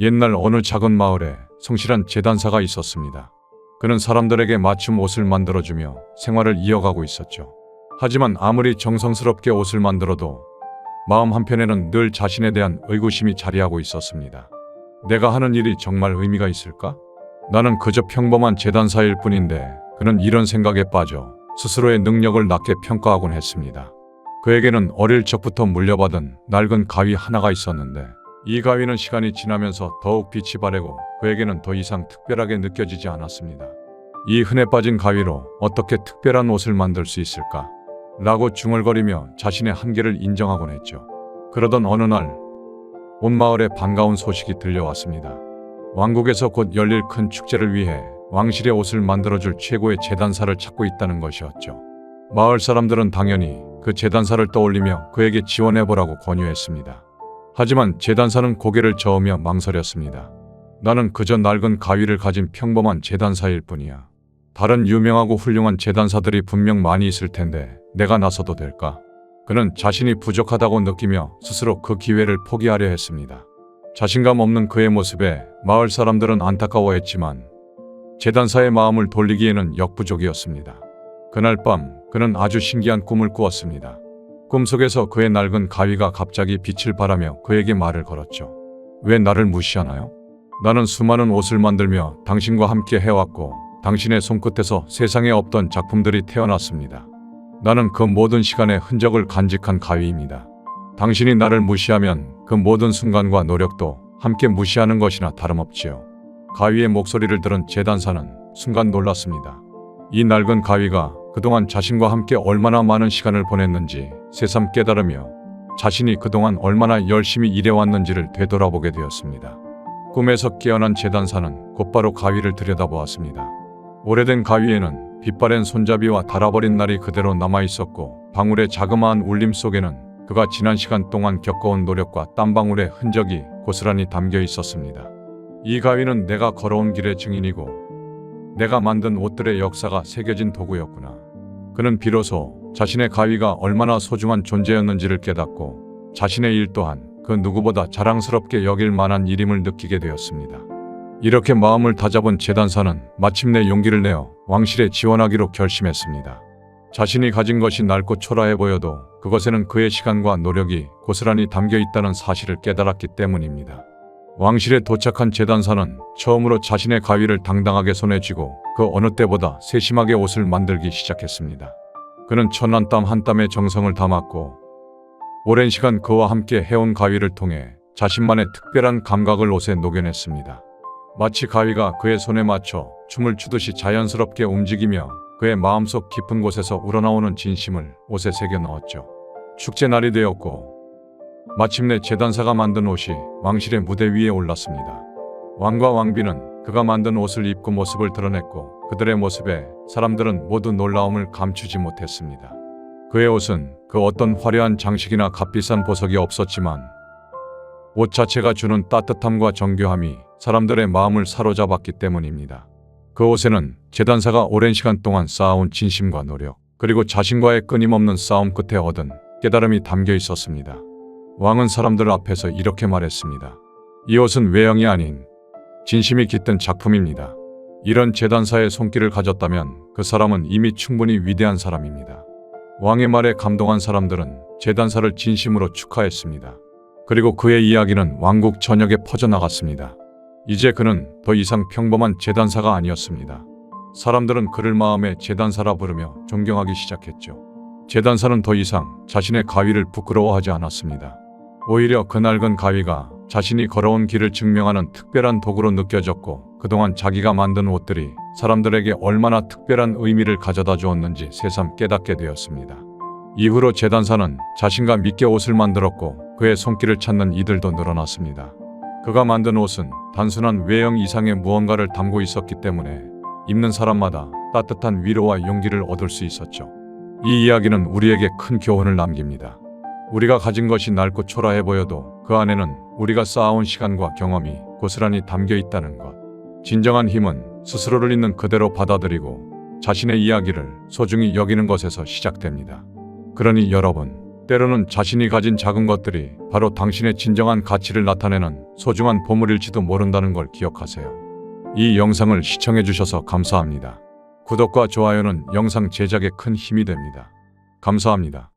옛날 어느 작은 마을에 성실한 제단사가 있었습니다. 그는 사람들에게 맞춤 옷을 만들어주며 생활을 이어가고 있었죠. 하지만 아무리 정성스럽게 옷을 만들어도 마음 한편에는 늘 자신에 대한 의구심이 자리하고 있었습니다. 내가 하는 일이 정말 의미가 있을까? 나는 그저 평범한 제단사일 뿐인데 그는 이런 생각에 빠져 스스로의 능력을 낮게 평가하곤 했습니다. 그에게는 어릴 적부터 물려받은 낡은 가위 하나가 있었는데 이 가위는 시간이 지나면서 더욱 빛이 바래고 그에게는 더 이상 특별하게 느껴지지 않았습니다. 이 흔해 빠진 가위로 어떻게 특별한 옷을 만들 수 있을까? 라고 중얼거리며 자신의 한계를 인정하곤 했죠. 그러던 어느 날 온 마을에 반가운 소식이 들려왔습니다. 왕국에서 곧 열릴 큰 축제를 위해 왕실의 옷을 만들어줄 최고의 제단사를 찾고 있다는 것이었죠. 마을 사람들은 당연히 그 제단사를 떠올리며 그에게 지원해보라고 권유했습니다. 하지만 제단사는 고개를 저으며 망설였습니다. 나는 그저 낡은 가위를 가진 평범한 제단사일 뿐이야. 다른 유명하고 훌륭한 제단사들이 분명 많이 있을 텐데 내가 나서도 될까? 그는 자신이 부족하다고 느끼며 스스로 그 기회를 포기하려 했습니다. 자신감 없는 그의 모습에 마을 사람들은 안타까워했지만 제단사의 마음을 돌리기에는 역부족이었습니다. 그날 밤 그는 아주 신기한 꿈을 꾸었습니다. 꿈속에서 그의 낡은 가위가 갑자기 빛을 발하며 그에게 말을 걸었죠. 왜 나를 무시하나요? 나는 수많은 옷을 만들며 당신과 함께 해왔고 당신의 손끝에서 세상에 없던 작품들이 태어났습니다. 나는 그 모든 시간의 흔적을 간직한 가위입니다. 당신이 나를 무시하면 그 모든 순간과 노력도 함께 무시하는 것이나 다름없지요. 가위의 목소리를 들은 제단사는 순간 놀랐습니다. 이 낡은 가위가 그동안 자신과 함께 얼마나 많은 시간을 보냈는지 새삼 깨달으며 자신이 그동안 얼마나 열심히 일해왔는지를 되돌아보게 되었습니다. 꿈에서 깨어난 제단사는 곧바로 가위를 들여다보았습니다. 오래된 가위에는 빛바랜 손잡이와 닳아버린 날이 그대로 남아있었고 방울의 자그마한 울림 속에는 그가 지난 시간 동안 겪어온 노력과 땀방울의 흔적이 고스란히 담겨 있었습니다. 이 가위는 내가 걸어온 길의 증인이고 내가 만든 옷들의 역사가 새겨진 도구였구나. 그는 비로소 자신의 가위가 얼마나 소중한 존재였는지를 깨닫고 자신의 일 또한 그 누구보다 자랑스럽게 여길 만한 일임을 느끼게 되었습니다. 이렇게 마음을 다잡은 제단사는 마침내 용기를 내어 왕실에 지원하기로 결심했습니다. 자신이 가진 것이 낡고 초라해 보여도 그것에는 그의 시간과 노력이 고스란히 담겨 있다는 사실을 깨달았기 때문입니다. 왕실에 도착한 제단사는 처음으로 자신의 가위를 당당하게 손에 쥐고 그 어느 때보다 세심하게 옷을 만들기 시작했습니다. 그는 천 한 땀 한 땀의 정성을 담았고 오랜 시간 그와 함께 해온 가위를 통해 자신만의 특별한 감각을 옷에 녹여냈습니다. 마치 가위가 그의 손에 맞춰 춤을 추듯이 자연스럽게 움직이며 그의 마음속 깊은 곳에서 우러나오는 진심을 옷에 새겨 넣었죠. 축제 날이 되었고 마침내 제단사가 만든 옷이 왕실의 무대 위에 올랐습니다. 왕과 왕비는 그가 만든 옷을 입고 모습을 드러냈고 그들의 모습에 사람들은 모두 놀라움을 감추지 못했습니다. 그의 옷은 그 어떤 화려한 장식이나 값비싼 보석이 없었지만 옷 자체가 주는 따뜻함과 정교함이 사람들의 마음을 사로잡았기 때문입니다. 그 옷에는 제단사가 오랜 시간 동안 쌓아온 진심과 노력, 그리고 자신과의 끊임없는 싸움 끝에 얻은 깨달음이 담겨 있었습니다. 왕은 사람들 앞에서 이렇게 말했습니다. 이 옷은 외형이 아닌 진심이 깃든 작품입니다. 이런 제단사의 손길을 가졌다면 그 사람은 이미 충분히 위대한 사람입니다. 왕의 말에 감동한 사람들은 제단사를 진심으로 축하했습니다. 그리고 그의 이야기는 왕국 전역에 퍼져나갔습니다. 이제 그는 더 이상 평범한 제단사가 아니었습니다. 사람들은 그를 마음의 제단사라 부르며 존경하기 시작했죠. 제단사는 더 이상 자신의 가위를 부끄러워하지 않았습니다. 오히려 그 낡은 가위가 자신이 걸어온 길을 증명하는 특별한 도구로 느껴졌고 그동안 자기가 만든 옷들이 사람들에게 얼마나 특별한 의미를 가져다 주었는지 새삼 깨닫게 되었습니다. 이후로 제단사는 자신과 믿게 옷을 만들었고 그의 손길을 찾는 이들도 늘어났습니다. 그가 만든 옷은 단순한 외형 이상의 무언가를 담고 있었기 때문에 입는 사람마다 따뜻한 위로와 용기를 얻을 수 있었죠. 이 이야기는 우리에게 큰 교훈을 남깁니다. 우리가 가진 것이 낡고 초라해 보여도 그 안에는 우리가 쌓아온 시간과 경험이 고스란히 담겨 있다는 것. 진정한 힘은 스스로를 있는 그대로 받아들이고 자신의 이야기를 소중히 여기는 것에서 시작됩니다. 그러니 여러분, 때로는 자신이 가진 작은 것들이 바로 당신의 진정한 가치를 나타내는 소중한 보물일지도 모른다는 걸 기억하세요. 이 영상을 시청해 주셔서 감사합니다. 구독과 좋아요는 영상 제작에 큰 힘이 됩니다. 감사합니다.